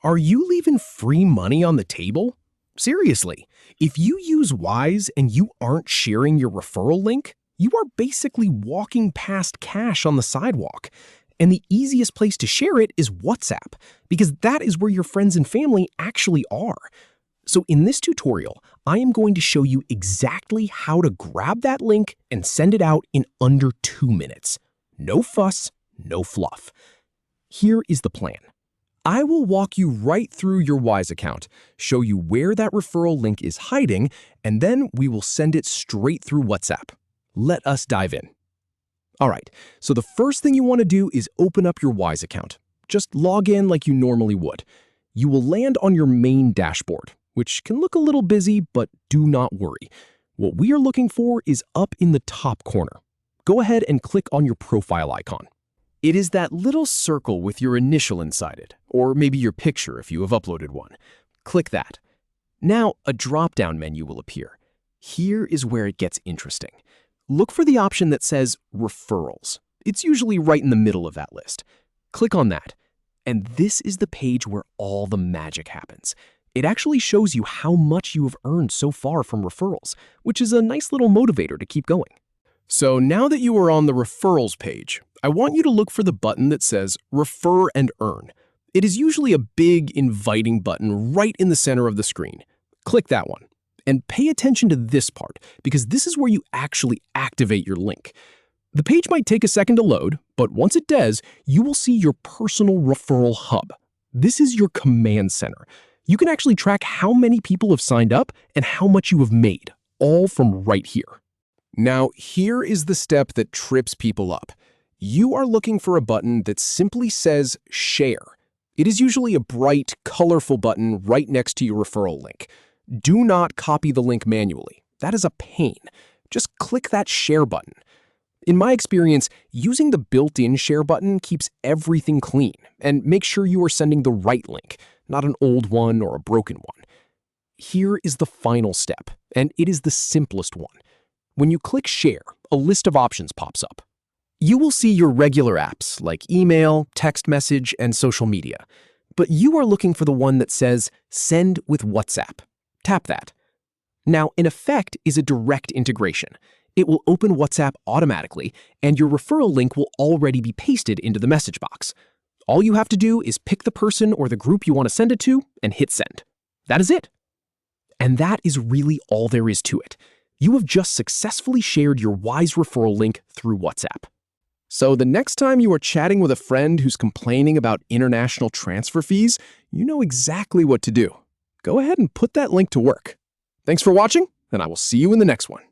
Are you leaving free money on the table? Seriously, if you use Wise and you aren't sharing your referral link, you are basically walking past cash on the sidewalk. And the easiest place to share it is WhatsApp, because that is where your friends and family actually are. So in this tutorial, I am going to show you exactly how to grab that link and send it out in under 2 minutes. No fuss, no fluff. Here is the plan. I will walk you right through your Wise account, show you where that referral link is hiding, and then we will send it straight through WhatsApp. Let us dive in. All right, so the first thing you want to do is open up your Wise account. Just log in like you normally would. You will land on your main dashboard, which can look a little busy, but do not worry. What we are looking for is up in the top corner. Go ahead and click on your profile icon. It is that little circle with your initial inside it, or maybe your picture if you have uploaded one. Click that. Now, a drop-down menu will appear. Here is where it gets interesting. Look for the option that says Referrals. It's usually right in the middle of that list. Click on that. And this is the page where all the magic happens. It actually shows you how much you have earned so far from referrals, which is a nice little motivator to keep going. So now that you are on the Referrals page, I want you to look for the button that says Refer and Earn. It is usually a big, inviting button right in the center of the screen. Click that one. And pay attention to this part, because this is where you actually activate your link. The page might take a second to load, but once it does, you will see your personal referral hub. This is your command center. You can actually track how many people have signed up and how much you have made, all from right here. Now, here is the step that trips people up. You are looking for a button that simply says Share. It is usually a bright, colorful button right next to your referral link. Do not copy the link manually. That is a pain. Just click that Share button. In my experience, using the built-in Share button keeps everything clean and makes sure you are sending the right link, not an old one or a broken one. Here is the final step, and it is the simplest one. When you click Share, a list of options pops up. You will see your regular apps like email, text message, and social media. But you are looking for the one that says Send with WhatsApp. Tap that. Now, in effect is a direct integration. It will open WhatsApp automatically, and your referral link will already be pasted into the message box. All you have to do is pick the person or the group you want to send it to and hit send. That is it. And that is really all there is to it. You have just successfully shared your Wise referral link through WhatsApp. So the next time you are chatting with a friend who's complaining about international transfer fees, you know exactly what to do. Go ahead and put that link to work. Thanks for watching, and I will see you in the next one.